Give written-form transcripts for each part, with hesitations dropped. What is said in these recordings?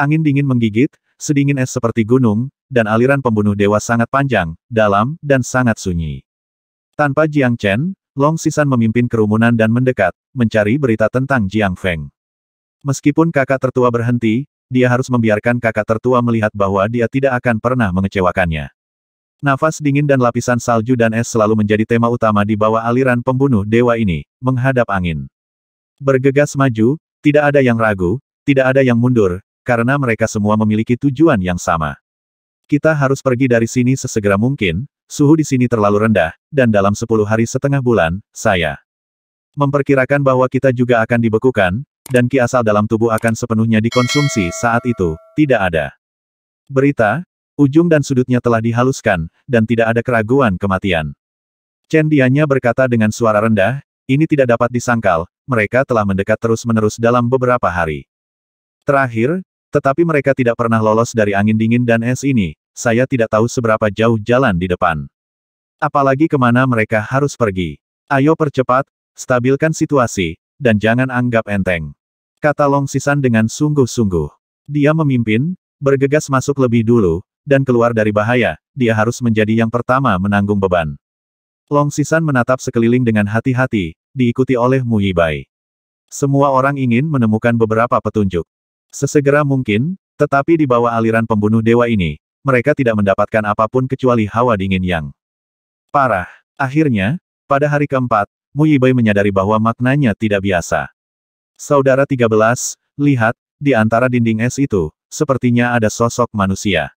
Angin dingin menggigit, sedingin es seperti gunung, dan aliran pembunuh dewa sangat panjang, dalam, dan sangat sunyi. Tanpa Jiang Chen, Long Sisan memimpin kerumunan dan mendekat, mencari berita tentang Jiang Feng. Meskipun kakak tertua berhenti, dia harus membiarkan kakak tertua melihat bahwa dia tidak akan pernah mengecewakannya. Nafas dingin dan lapisan salju dan es selalu menjadi tema utama di bawah aliran pembunuh dewa ini, menghadap angin. Bergegas maju, tidak ada yang ragu, tidak ada yang mundur, karena mereka semua memiliki tujuan yang sama. Kita harus pergi dari sini sesegera mungkin, suhu di sini terlalu rendah, dan dalam 10 hari setengah bulan, saya memperkirakan bahwa kita juga akan dibekukan, dan ki asal dalam tubuh akan sepenuhnya dikonsumsi saat itu, tidak ada berita, ujung dan sudutnya telah dihaluskan, dan tidak ada keraguan kematian. Chen Dianya berkata dengan suara rendah, ini tidak dapat disangkal, mereka telah mendekat terus-menerus dalam beberapa hari terakhir, tetapi mereka tidak pernah lolos dari angin dingin dan es ini, saya tidak tahu seberapa jauh jalan di depan. Apalagi kemana mereka harus pergi. Ayo percepat, stabilkan situasi, dan jangan anggap enteng. Kata Long Sisan dengan sungguh-sungguh. Dia memimpin, bergegas masuk lebih dulu, dan keluar dari bahaya, dia harus menjadi yang pertama menanggung beban. Long Sisan menatap sekeliling dengan hati-hati, diikuti oleh Mu Yibai. Semua orang ingin menemukan beberapa petunjuk. Sesegera mungkin, tetapi di bawah aliran pembunuh dewa ini, mereka tidak mendapatkan apapun kecuali hawa dingin yang parah. Akhirnya, pada hari keempat, Mu Yibai menyadari bahwa maknanya tidak biasa. Saudara 13, lihat, di antara dinding es itu, sepertinya ada sosok manusia.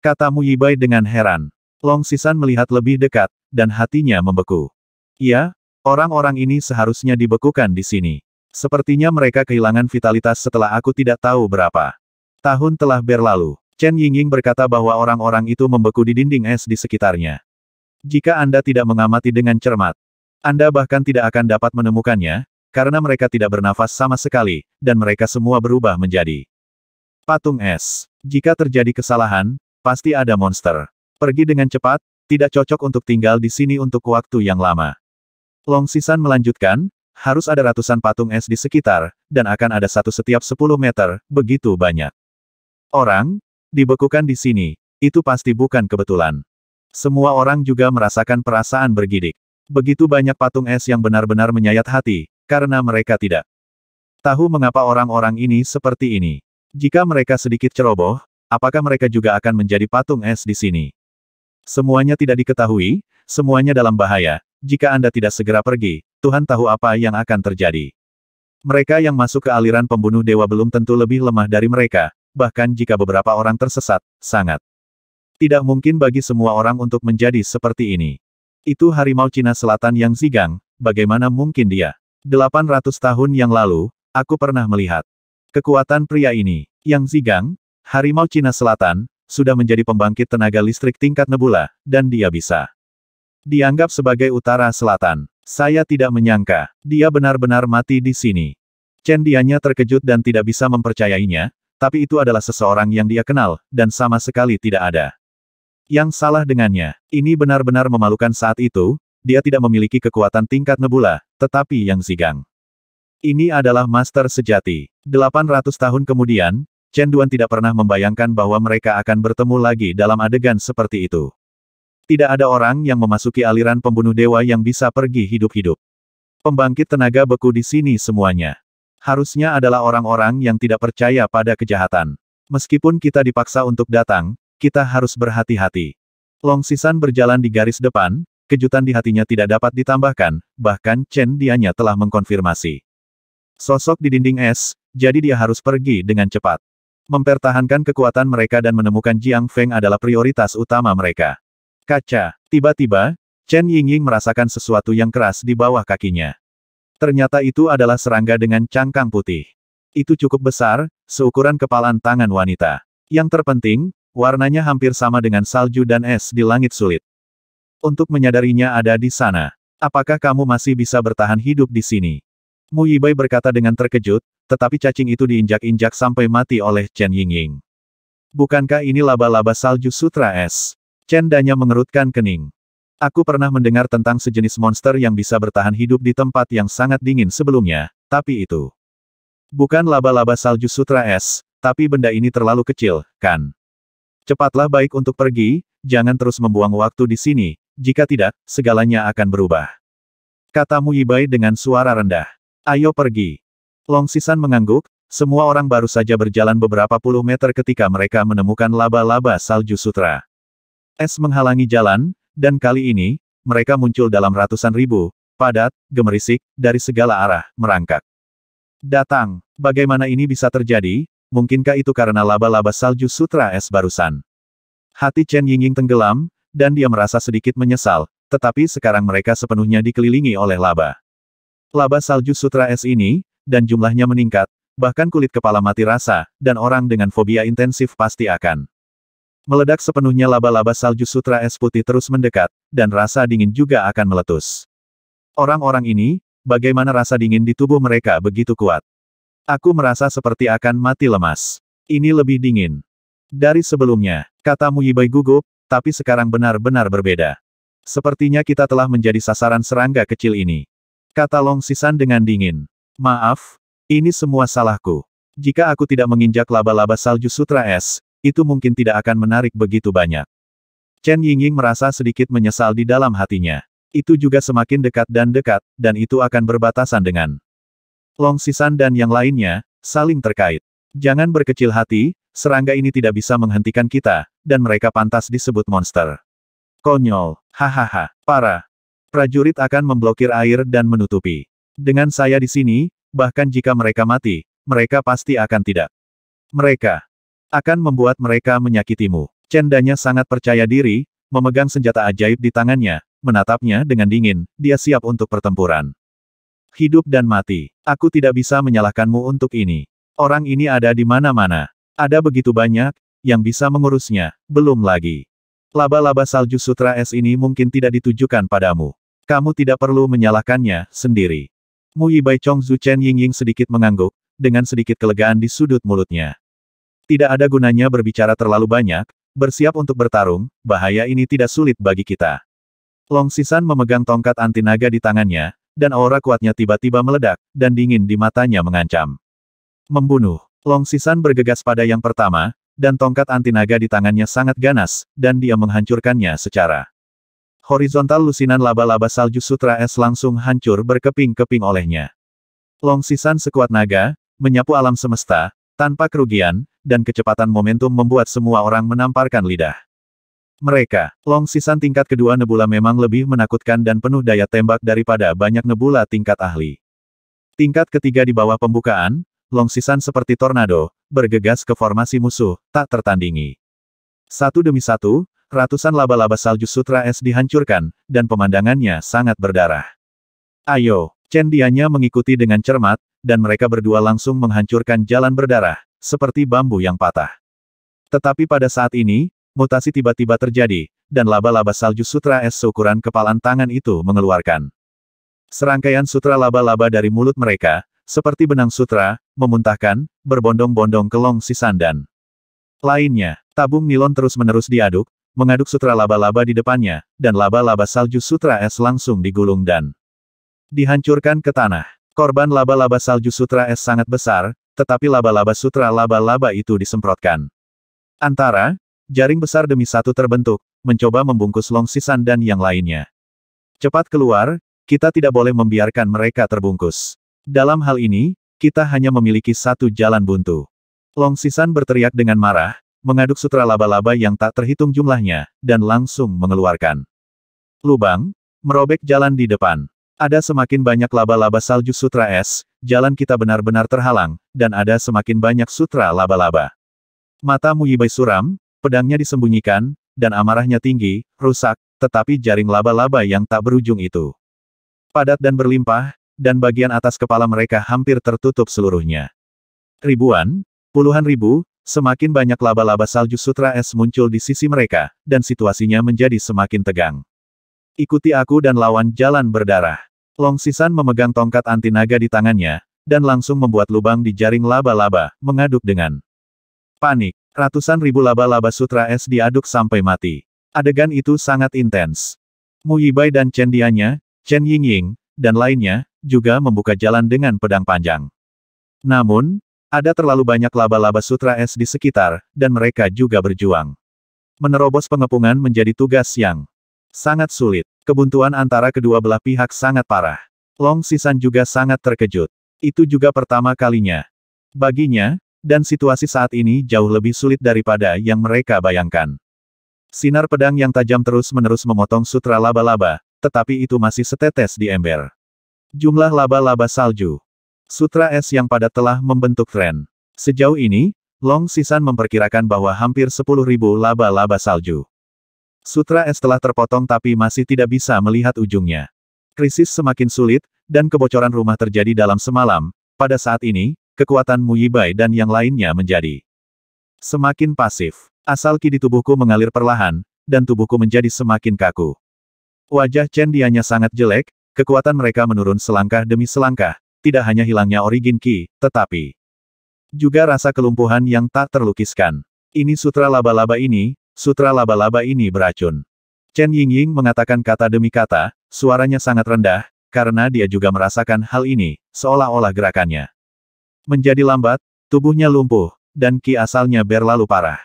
Kata Mu Yibai dengan heran. Long Sisan melihat lebih dekat, dan hatinya membeku. Iya, orang-orang ini seharusnya dibekukan di sini. Sepertinya mereka kehilangan vitalitas setelah aku tidak tahu berapa tahun telah berlalu. Chen Yingying berkata bahwa orang-orang itu membeku di dinding es di sekitarnya. Jika Anda tidak mengamati dengan cermat, Anda bahkan tidak akan dapat menemukannya, karena mereka tidak bernafas sama sekali, dan mereka semua berubah menjadi patung es. Jika terjadi kesalahan, pasti ada monster. Pergi dengan cepat, tidak cocok untuk tinggal di sini untuk waktu yang lama. Long Sisan melanjutkan, harus ada ratusan patung es di sekitar, dan akan ada satu setiap 10 meter, begitu banyak orang dibekukan di sini. Itu pasti bukan kebetulan. Semua orang juga merasakan perasaan bergidik. Begitu banyak patung es yang benar-benar menyayat hati, karena mereka tidak tahu mengapa orang-orang ini seperti ini. Jika mereka sedikit ceroboh, apakah mereka juga akan menjadi patung es di sini? Semuanya tidak diketahui, semuanya dalam bahaya. Jika Anda tidak segera pergi, Tuhan tahu apa yang akan terjadi. Mereka yang masuk ke aliran pembunuh dewa belum tentu lebih lemah dari mereka, bahkan jika beberapa orang tersesat, sangat tidak mungkin bagi semua orang untuk menjadi seperti ini. Itu harimau Cina Selatan yang Zigang, bagaimana mungkin dia? 800 tahun yang lalu, aku pernah melihat kekuatan pria ini. Yang Zigang, harimau Cina Selatan, sudah menjadi pembangkit tenaga listrik tingkat nebula, dan dia bisa dianggap sebagai utara selatan. Saya tidak menyangka, dia benar-benar mati di sini. Chen Dianya terkejut dan tidak bisa mempercayainya, tapi itu adalah seseorang yang dia kenal, dan sama sekali tidak ada yang salah dengannya. Ini benar-benar memalukan saat itu, dia tidak memiliki kekuatan tingkat nebula, tetapi yang Zigang ini adalah master sejati. 800 tahun kemudian, Chen Duan tidak pernah membayangkan bahwa mereka akan bertemu lagi dalam adegan seperti itu. Tidak ada orang yang memasuki aliran pembunuh dewa yang bisa pergi hidup-hidup. Pembangkit tenaga beku di sini semuanya. Harusnya adalah orang-orang yang tidak percaya pada kejahatan. Meskipun kita dipaksa untuk datang, kita harus berhati-hati. Long Sisan berjalan di garis depan, kejutan di hatinya tidak dapat ditambahkan, bahkan Chen Dianya telah mengkonfirmasi sosok di dinding es, jadi dia harus pergi dengan cepat. Mempertahankan kekuatan mereka dan menemukan Jiang Feng adalah prioritas utama mereka. Kaca. Tiba-tiba, Chen Yingying merasakan sesuatu yang keras di bawah kakinya. Ternyata itu adalah serangga dengan cangkang putih. Itu cukup besar, seukuran kepalan tangan wanita. Yang terpenting, warnanya hampir sama dengan salju dan es di langit sulit. Untuk menyadarinya ada di sana. Apakah kamu masih bisa bertahan hidup di sini? Mu Yibai berkata dengan terkejut, tetapi cacing itu diinjak-injak sampai mati oleh Chen Yingying. Bukankah ini laba-laba salju sutra es? Chen Danya mengerutkan kening. Aku pernah mendengar tentang sejenis monster yang bisa bertahan hidup di tempat yang sangat dingin sebelumnya, tapi itu bukan laba-laba salju sutra es, Tapi benda ini terlalu kecil, kan? Cepatlah baik untuk pergi, jangan terus membuang waktu di sini, jika tidak, segalanya akan berubah. Kata Mu Yibai dengan suara rendah. Ayo pergi. Long Sisan mengangguk, semua orang baru saja berjalan beberapa puluh meter ketika mereka menemukan laba-laba salju sutra. Es menghalangi jalan, dan kali ini, mereka muncul dalam ratusan ribu, padat, gemerisik, dari segala arah, merangkak. Datang, bagaimana ini bisa terjadi? Mungkinkah itu karena laba-laba salju sutra es barusan? Hati Chen Yingying tenggelam, dan dia merasa sedikit menyesal, tetapi sekarang mereka sepenuhnya dikelilingi oleh laba. Laba salju sutra es ini, dan jumlahnya meningkat, bahkan kulit kepala mati rasa, dan orang dengan fobia intensif pasti akan meledak sepenuhnya. Laba-laba salju sutra es putih terus mendekat, dan rasa dingin juga akan meletus. Orang-orang ini, bagaimana rasa dingin di tubuh mereka begitu kuat? Aku merasa seperti akan mati lemas. Ini lebih dingin dari sebelumnya, kata Mu Yibai gugup, tapi sekarang benar-benar berbeda. Sepertinya kita telah menjadi sasaran serangga kecil ini. Kata Long Sisan dengan dingin. Maaf, ini semua salahku. Jika aku tidak menginjak laba-laba salju sutra es, itu mungkin tidak akan menarik begitu banyak. Chen Yingying merasa sedikit menyesal di dalam hatinya. Itu juga semakin dekat, dan itu akan berbatasan dengan Long Sisan dan yang lainnya, saling terkait. Jangan berkecil hati, serangga ini tidak bisa menghentikan kita, dan mereka pantas disebut monster. Konyol, hahaha, para prajurit akan memblokir air dan menutupi. Dengan saya di sini, bahkan jika mereka mati, mereka pasti akan tidak. Mereka akan membuat mereka menyakitimu. Chen Danya sangat percaya diri, memegang senjata ajaib di tangannya, menatapnya dengan dingin, dia siap untuk pertempuran. Hidup dan mati. Aku tidak bisa menyalahkanmu untuk ini. Orang ini ada di mana-mana. Ada begitu banyak, yang bisa mengurusnya, belum lagi. Laba-laba salju sutra es ini mungkin tidak ditujukan padamu. Kamu tidak perlu menyalahkannya, sendiri. Mu Yibai Chongzu Chen Yingying sedikit mengangguk, dengan sedikit kelegaan di sudut mulutnya. Tidak ada gunanya berbicara terlalu banyak, bersiap untuk bertarung, bahaya ini tidak sulit bagi kita. Long Sisan memegang tongkat anti naga di tangannya, dan aura kuatnya tiba-tiba meledak, dan dingin di matanya mengancam. Membunuh. Long Sisan bergegas pada yang pertama, dan tongkat anti naga di tangannya sangat ganas, dan dia menghancurkannya secara horizontal. Lusinan laba-laba salju sutra es langsung hancur berkeping-keping olehnya. Long Sisan sekuat naga, menyapu alam semesta, tanpa kerugian, dan kecepatan momentum membuat semua orang menamparkan lidah. Mereka, Long Sisan tingkat kedua nebula memang lebih menakutkan dan penuh daya tembak daripada banyak nebula tingkat ahli. Tingkat ketiga di bawah pembukaan, Long Sisan seperti tornado, bergegas ke formasi musuh, tak tertandingi. Satu demi satu, ratusan laba-laba salju sutra es dihancurkan, dan pemandangannya sangat berdarah. Ayo, Chen Dianya mengikuti dengan cermat, dan mereka berdua langsung menghancurkan jalan berdarah, seperti bambu yang patah. Tetapi pada saat ini, mutasi tiba-tiba terjadi, dan laba-laba salju sutra es seukuran kepalan tangan itu mengeluarkan serangkaian sutra laba-laba dari mulut mereka, seperti benang sutra, memuntahkan, berbondong-bondong ke Long Sisan dan lainnya. Tabung nilon terus-menerus diaduk, mengaduk sutra laba-laba di depannya, dan laba-laba salju sutra es langsung digulung dan dihancurkan ke tanah. Korban laba-laba salju sutra es sangat besar, tetapi laba-laba sutra laba-laba itu disemprotkan. Antara jaring besar demi satu terbentuk, mencoba membungkus Long Sisan dan yang lainnya. Cepat keluar, kita tidak boleh membiarkan mereka terbungkus. Dalam hal ini, kita hanya memiliki satu jalan buntu. Long Sisan berteriak dengan marah, mengaduk sutra laba-laba yang tak terhitung jumlahnya, dan langsung mengeluarkan lubang, merobek jalan di depan. Ada semakin banyak laba-laba salju sutra es, jalan kita benar-benar terhalang, dan ada semakin banyak sutra laba-laba. Mata Mu Yibai suram, pedangnya disembunyikan, dan amarahnya tinggi, rusak, tetapi jaring laba-laba yang tak berujung itu padat dan berlimpah, dan bagian atas kepala mereka hampir tertutup seluruhnya. Ribuan, puluhan ribu, semakin banyak laba-laba salju sutra es muncul di sisi mereka, dan situasinya menjadi semakin tegang. Ikuti aku dan lawan jalan berdarah. Long Sisan memegang tongkat anti naga di tangannya, dan langsung membuat lubang di jaring laba-laba, mengaduk dengan panik. Ratusan ribu laba-laba sutra es diaduk sampai mati. Adegan itu sangat intens. Mu Yibai dan Chen Dianya, Chen Yingying, dan lainnya, juga membuka jalan dengan pedang panjang. Namun, Ada terlalu banyak laba-laba sutra es di sekitar, dan mereka juga berjuang. Menerobos pengepungan menjadi tugas yang sangat sulit. Kebuntuan antara kedua belah pihak sangat parah. Long Sisan juga sangat terkejut. Itu juga pertama kalinya baginya, dan situasi saat ini jauh lebih sulit daripada yang mereka bayangkan. Sinar pedang yang tajam terus-menerus memotong sutra laba-laba, tetapi itu masih setetes di ember. Jumlah laba-laba salju. Sutra es yang padat telah membentuk tren. Sejauh ini, Long Sisan memperkirakan bahwa hampir 10.000 laba-laba salju. Sutra es telah terpotong tapi masih tidak bisa melihat ujungnya. Krisis semakin sulit, dan kebocoran rumah terjadi dalam semalam. Pada saat ini, kekuatan Mu Yibai dan yang lainnya menjadi semakin pasif. Asal ki di tubuhku mengalir perlahan, dan tubuhku menjadi semakin kaku. Wajah Chen Dianya sangat jelek, kekuatan mereka menurun selangkah demi selangkah, tidak hanya hilangnya origin ki, tetapi juga rasa kelumpuhan yang tak terlukiskan. Ini sutra laba-laba ini beracun. Chen Yingying mengatakan kata demi kata, suaranya sangat rendah, karena dia juga merasakan hal ini, seolah-olah gerakannya menjadi lambat, tubuhnya lumpuh, dan ki asalnya berlalu parah.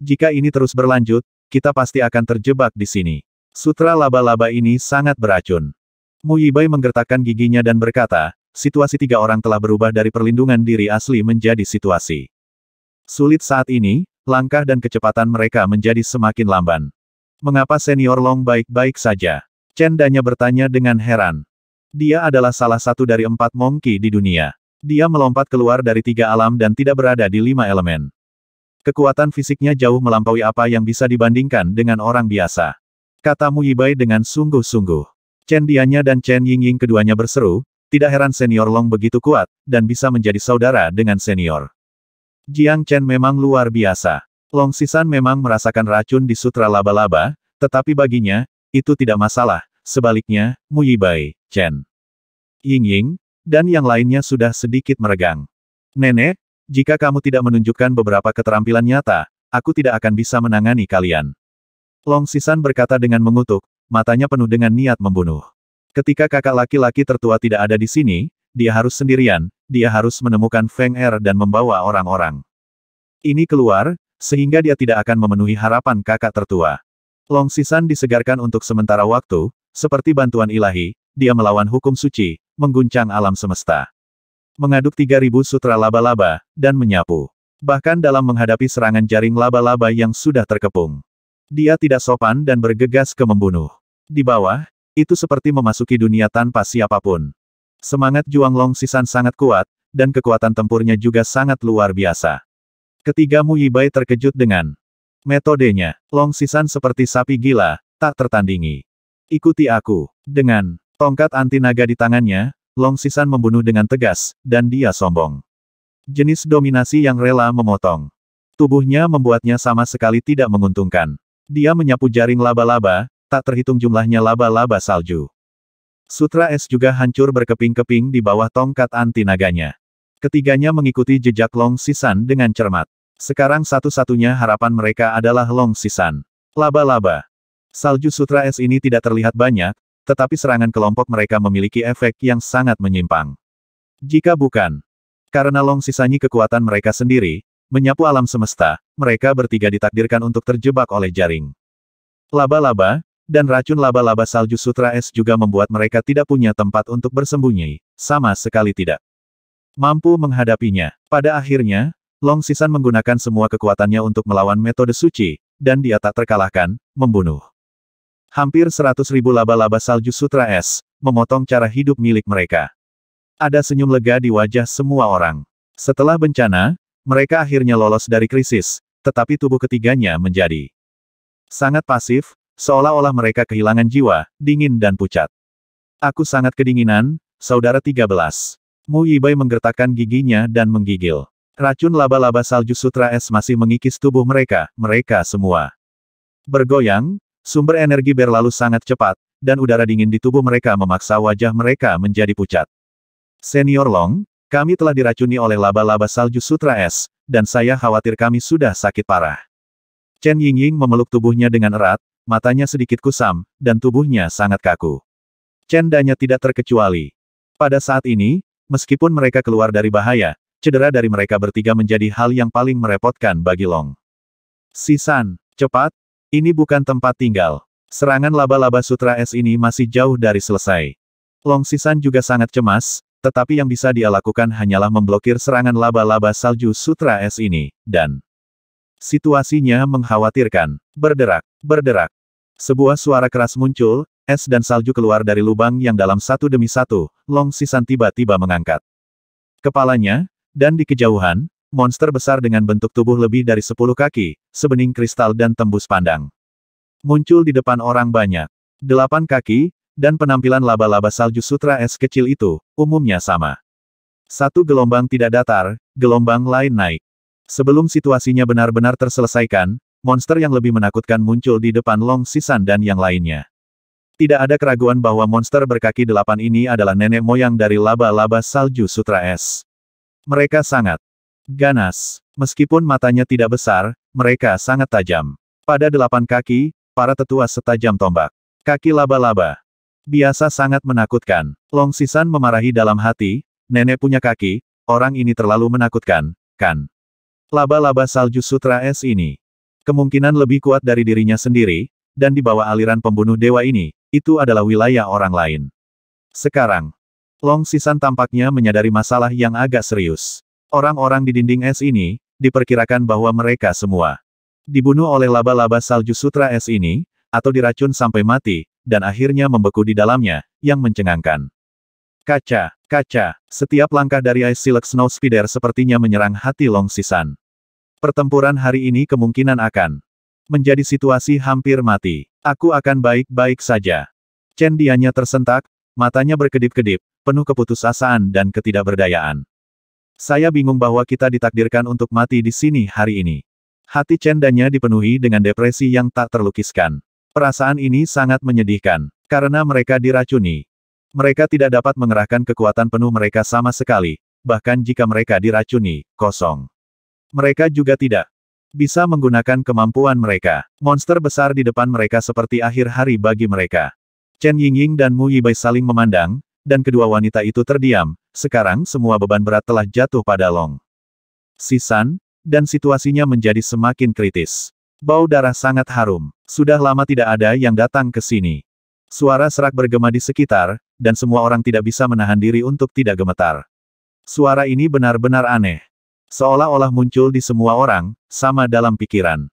Jika ini terus berlanjut, kita pasti akan terjebak di sini. Sutra laba-laba ini sangat beracun. Mu Yibai menggertakkan giginya dan berkata, situasi tiga orang telah berubah dari perlindungan diri asli menjadi situasi sulit saat ini, langkah dan kecepatan mereka menjadi semakin lamban. Mengapa senior Long baik-baik saja? Chen Danya bertanya dengan heran. Dia adalah salah satu dari 4 monkey di dunia. Dia melompat keluar dari 3 alam dan tidak berada di 5 elemen. Kekuatan fisiknya jauh melampaui apa yang bisa dibandingkan dengan orang biasa. Kata Mu Yibai dengan sungguh-sungguh. Chen Dianya dan Chen Yingying keduanya berseru, tidak heran senior Long begitu kuat, dan bisa menjadi saudara dengan senior Jiang Chen memang luar biasa. Long Sisan memang merasakan racun di sutra laba-laba, tetapi baginya, itu tidak masalah. Sebaliknya, Mu Yibai, Chen Yingying, dan yang lainnya sudah sedikit meregang. Nenek, jika kamu tidak menunjukkan beberapa keterampilan nyata, aku tidak akan bisa menangani kalian. Long Sisan berkata dengan mengutuk, matanya penuh dengan niat membunuh. Ketika kakak laki-laki tertua tidak ada di sini, dia harus sendirian, dia harus menemukan Feng Er dan membawa orang-orang ini keluar, sehingga dia tidak akan memenuhi harapan kakak tertua. Long Sisan disegarkan untuk sementara waktu, seperti bantuan ilahi, dia melawan hukum suci, mengguncang alam semesta. Mengaduk 3.000 sutra laba-laba, dan menyapu. Bahkan dalam menghadapi serangan jaring laba-laba yang sudah terkepung. Dia tidak sopan dan bergegas ke membunuh. Di bawah, itu seperti memasuki dunia tanpa siapapun. Semangat juang Long Sisan sangat kuat, dan kekuatan tempurnya juga sangat luar biasa. Ketiga Mu Yibai terkejut dengan metodenya. Long Sisan seperti sapi gila, tak tertandingi. Ikuti aku. Dengan tongkat anti naga di tangannya, Long Sisan membunuh dengan tegas, dan dia sombong. Jenis dominasi yang rela memotong. Tubuhnya membuatnya sama sekali tidak menguntungkan. Dia menyapu jaring laba-laba, tak terhitung jumlahnya laba-laba salju. Sutra es juga hancur berkeping-keping di bawah tongkat anti naganya. Ketiganya mengikuti jejak Long Sisan dengan cermat. Sekarang satu-satunya harapan mereka adalah Long Sisan. Laba-laba. Salju sutra es ini tidak terlihat banyak, tetapi serangan kelompok mereka memiliki efek yang sangat menyimpang. Jika bukan karena Long Sisanyi kekuatan mereka sendiri, menyapu alam semesta, mereka bertiga ditakdirkan untuk terjebak oleh jaring laba-laba, dan racun laba-laba salju sutra es juga membuat mereka tidak punya tempat untuk bersembunyi, sama sekali tidak mampu menghadapinya. Pada akhirnya, Long Sisan menggunakan semua kekuatannya untuk melawan metode suci, dan dia tak terkalahkan, membunuh hampir 100.000 laba-laba salju sutra es, memotong cara hidup milik mereka. Ada senyum lega di wajah semua orang. Setelah bencana, mereka akhirnya lolos dari krisis, tetapi tubuh ketiganya menjadi sangat pasif, seolah-olah mereka kehilangan jiwa, dingin dan pucat. Aku sangat kedinginan, saudara 13. Mu Yibai menggertakkan giginya dan menggigil. Racun laba-laba salju sutra es masih mengikis tubuh mereka semua bergoyang, sumber energi berlalu sangat cepat, dan udara dingin di tubuh mereka memaksa wajah mereka menjadi pucat. Senior Long, kami telah diracuni oleh laba-laba salju sutra es, dan saya khawatir kami sudah sakit parah. Chen Yingying memeluk tubuhnya dengan erat, matanya sedikit kusam, dan tubuhnya sangat kaku. Chen Danya tidak terkecuali. Pada saat ini, meskipun mereka keluar dari bahaya, cedera dari mereka bertiga menjadi hal yang paling merepotkan bagi Long Sisan. Cepat, ini bukan tempat tinggal. Serangan laba-laba Sutra Es ini masih jauh dari selesai. Long Sisan juga sangat cemas, tetapi yang bisa dia lakukan hanyalah memblokir serangan laba-laba salju Sutra Es ini, dan situasinya mengkhawatirkan. Berderak, berderak. Sebuah suara keras muncul, es dan salju keluar dari lubang yang dalam satu demi satu. Long Sisan tiba-tiba mengangkat kepalanya, dan di kejauhan, monster besar dengan bentuk tubuh lebih dari 10 kaki, sebening kristal dan tembus pandang. Muncul di depan orang banyak. 8 kaki, dan penampilan laba-laba salju Sutra Es kecil itu, umumnya sama. Satu gelombang tidak datar, gelombang lain naik. Sebelum situasinya benar-benar terselesaikan, monster yang lebih menakutkan muncul di depan Long Sisan dan yang lainnya. Tidak ada keraguan bahwa monster berkaki 8 ini adalah nenek moyang dari laba-laba salju Sutra Es. Mereka sangat ganas. Meskipun matanya tidak besar, mereka sangat tajam. Pada 8 kaki, para tetua setajam tombak. Kaki laba-laba. Biasa sangat menakutkan. Long Sisan memarahi dalam hati, nenek punya kaki, orang ini terlalu menakutkan, kan? Laba-laba salju Sutra Es ini kemungkinan lebih kuat dari dirinya sendiri, dan di bawah aliran pembunuh dewa ini, itu adalah wilayah orang lain. Sekarang, Long Sisan tampaknya menyadari masalah yang agak serius. Orang-orang di dinding es ini, diperkirakan bahwa mereka semua dibunuh oleh laba-laba salju Sutra Es ini, atau diracun sampai mati, dan akhirnya membeku di dalamnya, yang mencengangkan. Kaca, kaca, setiap langkah dari Ice Silk Snow Spider sepertinya menyerang hati Long Sisan. Pertempuran hari ini kemungkinan akan menjadi situasi hampir mati. Aku akan baik-baik saja. Chen Dianya tersentak, matanya berkedip-kedip, penuh keputusasaan dan ketidakberdayaan. Saya bingung bahwa kita ditakdirkan untuk mati di sini hari ini. Hati Chen Dianya dipenuhi dengan depresi yang tak terlukiskan. Perasaan ini sangat menyedihkan, karena mereka diracuni. Mereka tidak dapat mengerahkan kekuatan penuh mereka sama sekali, bahkan jika mereka diracuni, kosong. Mereka juga tidak bisa menggunakan kemampuan mereka. Monster besar di depan mereka seperti akhir hari bagi mereka. Chen Yingying dan Mu Yibai saling memandang, dan kedua wanita itu terdiam. Sekarang semua beban berat telah jatuh pada Long Sisan, dan situasinya menjadi semakin kritis. Bau darah sangat harum. Sudah lama tidak ada yang datang ke sini. Suara serak bergema di sekitar, dan semua orang tidak bisa menahan diri untuk tidak gemetar. Suara ini benar-benar aneh. Seolah-olah muncul di semua orang, sama dalam pikiran.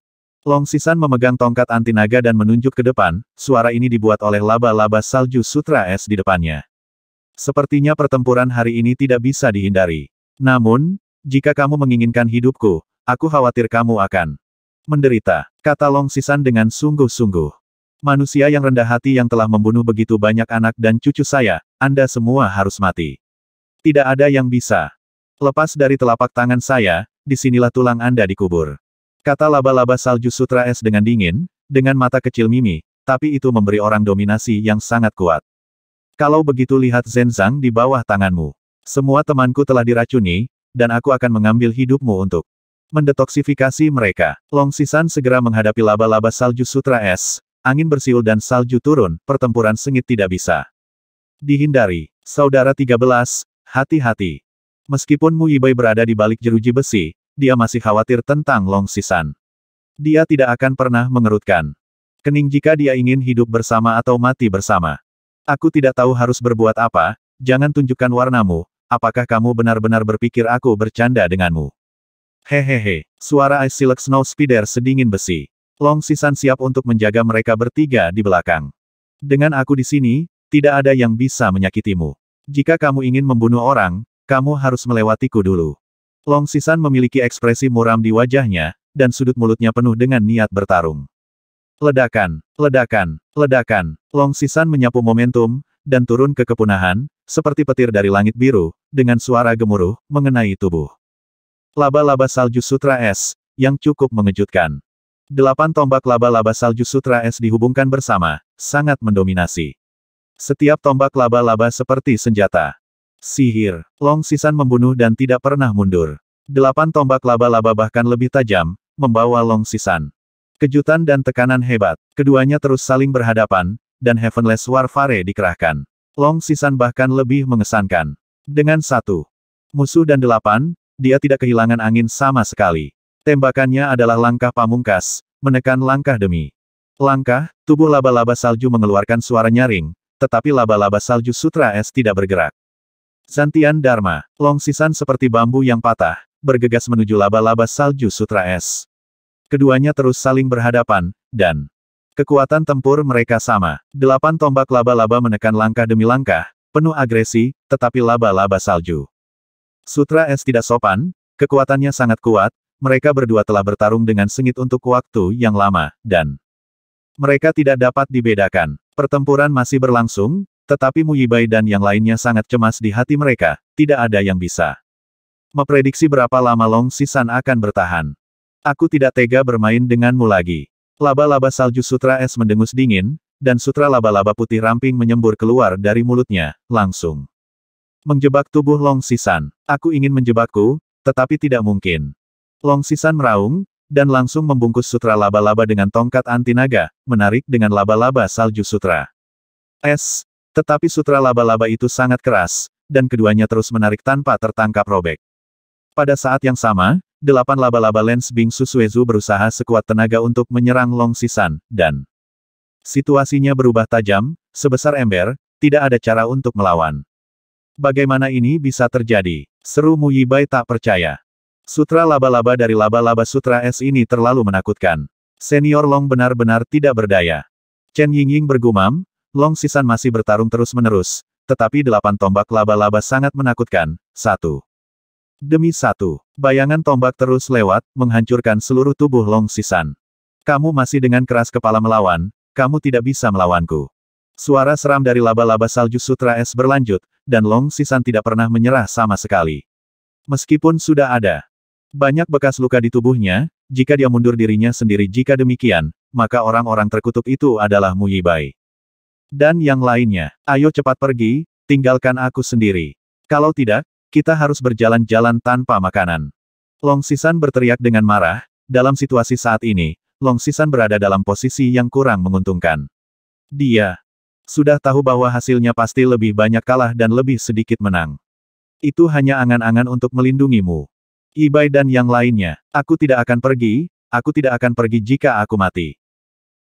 Long Sisan memegang tongkat anti naga dan menunjuk ke depan, suara ini dibuat oleh laba-laba salju Sutra Es di depannya. Sepertinya pertempuran hari ini tidak bisa dihindari. Namun, jika kamu menginginkan hidupku, aku khawatir kamu akan menderita, kata Long Sisan dengan sungguh-sungguh. Manusia yang rendah hati yang telah membunuh begitu banyak anak dan cucu saya, Anda semua harus mati. Tidak ada yang bisa lepas dari telapak tangan saya, disinilah tulang Anda dikubur. Kata laba-laba salju Sutra Es dengan dingin, dengan mata kecil Mimi, tapi itu memberi orang dominasi yang sangat kuat. Kalau begitu lihat Zenzang di bawah tanganmu. Semua temanku telah diracuni, dan aku akan mengambil hidupmu untuk mendetoksifikasi mereka. Long Sisan segera menghadapi laba-laba salju Sutra Es, angin bersiul dan salju turun, pertempuran sengit tidak bisa dihindari. Saudara 13, hati-hati. Meskipun Mu Yibai berada di balik jeruji besi, dia masih khawatir tentang Long Sisan. Dia tidak akan pernah mengerutkan kening jika dia ingin hidup bersama atau mati bersama. Aku tidak tahu harus berbuat apa, jangan tunjukkan warnamu, apakah kamu benar-benar berpikir aku bercanda denganmu? Hehehe, suara Ice Silk Snow Spider sedingin besi. Long Sisan siap untuk menjaga mereka bertiga di belakang. Dengan aku di sini, tidak ada yang bisa menyakitimu. Jika kamu ingin membunuh orang, kamu harus melewatiku dulu. Long Sisan memiliki ekspresi muram di wajahnya, dan sudut mulutnya penuh dengan niat bertarung. Ledakan, ledakan, ledakan. Long Sisan menyapu momentum, dan turun ke kepunahan, seperti petir dari langit biru, dengan suara gemuruh, mengenai tubuh laba-laba salju Sutra Es, yang cukup mengejutkan. 8 tombak laba-laba salju Sutra Es dihubungkan bersama, sangat mendominasi. Setiap tombak laba-laba seperti senjata sihir. Long Sisan membunuh dan tidak pernah mundur. 8 tombak laba-laba bahkan lebih tajam, membawa Long Sisan kejutan dan tekanan hebat. Keduanya terus saling berhadapan, dan Heavenless Warfare dikerahkan. Long Sisan bahkan lebih mengesankan. Dengan 1 musuh dan 8, dia tidak kehilangan angin sama sekali. Tembakannya adalah langkah pamungkas, menekan langkah demi langkah, tubuh laba-laba salju mengeluarkan suara nyaring, tetapi laba-laba salju Sutra Es tidak bergerak. Zantian Dharma, Long Sisan seperti bambu yang patah, bergegas menuju laba-laba salju Sutra Es. Keduanya terus saling berhadapan, dan kekuatan tempur mereka sama. 8 tombak laba-laba menekan langkah demi langkah, penuh agresi, tetapi laba-laba salju Sutra Es tidak sopan, kekuatannya sangat kuat, mereka berdua telah bertarung dengan sengit untuk waktu yang lama, dan mereka tidak dapat dibedakan. Pertempuran masih berlangsung, tetapi Mu Yibai dan yang lainnya sangat cemas di hati mereka, tidak ada yang bisa memprediksi berapa lama Long Sisan akan bertahan. Aku tidak tega bermain denganmu lagi. Laba-laba salju Sutra Es mendengus dingin, dan sutra laba-laba putih ramping menyembur keluar dari mulutnya, langsung menjebak tubuh Long Sisan. Aku ingin menjebakku, tetapi tidak mungkin. Long Sisan meraung, dan langsung membungkus sutra laba-laba dengan tongkat anti naga, menarik dengan laba-laba salju Sutra Es. Tetapi sutra laba-laba itu sangat keras, dan keduanya terus menarik tanpa tertangkap robek. Pada saat yang sama, 8 laba-laba Lens Bingsu Suezu berusaha sekuat tenaga untuk menyerang Long Sisan, dan situasinya berubah tajam, sebesar ember, tidak ada cara untuk melawan. Bagaimana ini bisa terjadi? Seru Mu Yibai tak percaya. Sutra laba-laba dari laba-laba Sutra Es ini terlalu menakutkan. Senior Long benar-benar tidak berdaya. Chen Yingying bergumam, Long Sisan masih bertarung terus-menerus, tetapi 8 tombak laba-laba sangat menakutkan, satu demi satu. Bayangan tombak terus lewat, menghancurkan seluruh tubuh Long Sisan. Kamu masih dengan keras kepala melawan, kamu tidak bisa melawanku. Suara seram dari laba-laba salju Sutra Es berlanjut, dan Long Sisan tidak pernah menyerah sama sekali. Meskipun sudah ada banyak bekas luka di tubuhnya, jika dia mundur dirinya sendiri jika demikian, maka orang-orang terkutuk itu adalah Mu Yibai dan yang lainnya. Ayo cepat pergi, tinggalkan aku sendiri. Kalau tidak, kita harus berjalan-jalan tanpa makanan. Long Sisan berteriak dengan marah, dalam situasi saat ini, Long Sisan berada dalam posisi yang kurang menguntungkan. Dia sudah tahu bahwa hasilnya pasti lebih banyak kalah dan lebih sedikit menang. Itu hanya angan-angan untuk melindungimu. Yibai dan yang lainnya, aku tidak akan pergi jika aku mati.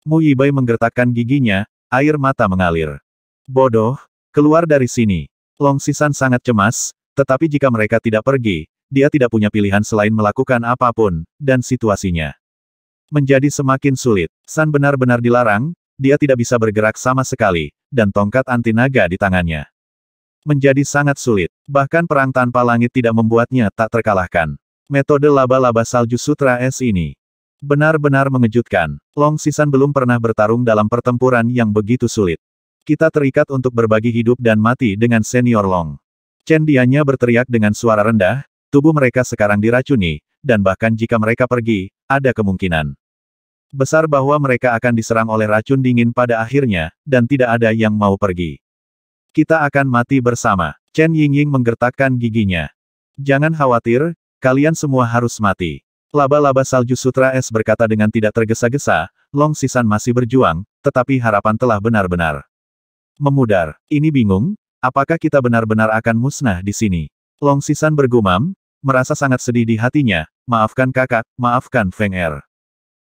Mu Yibai menggertakkan giginya, air mata mengalir. Bodoh, keluar dari sini. Long Sisan sangat cemas, tetapi jika mereka tidak pergi, dia tidak punya pilihan selain melakukan apapun, dan situasinya menjadi semakin sulit. San benar-benar dilarang, dia tidak bisa bergerak sama sekali, dan tongkat anti naga di tangannya menjadi sangat sulit. Bahkan perang tanpa langit tidak membuatnya tak terkalahkan. Metode laba-laba salju Sutra Es ini benar-benar mengejutkan. Long Sisan belum pernah bertarung dalam pertempuran yang begitu sulit. Kita terikat untuk berbagi hidup dan mati dengan senior Long. Chen Dianya berteriak dengan suara rendah, tubuh mereka sekarang diracuni, dan bahkan jika mereka pergi, ada kemungkinan besar bahwa mereka akan diserang oleh racun dingin pada akhirnya, dan tidak ada yang mau pergi. Kita akan mati bersama. Chen Yingying menggertakkan giginya. Jangan khawatir, kalian semua harus mati. Laba-laba salju Sutra Es berkata dengan tidak tergesa-gesa, Long Sisan masih berjuang, tetapi harapan telah benar-benar memudar. Ini bingung, apakah kita benar-benar akan musnah di sini? Long Sisan bergumam, merasa sangat sedih di hatinya, maafkan kakak, maafkan Feng Er.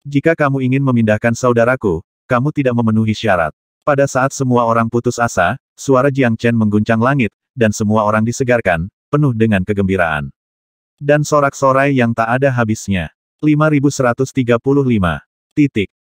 Jika kamu ingin memindahkan saudaraku, kamu tidak memenuhi syarat. Pada saat semua orang putus asa, suara Jiang Chen mengguncang langit, dan semua orang disegarkan, penuh dengan kegembiraan. Dan sorak-sorai yang tak ada habisnya. 5135. Titik.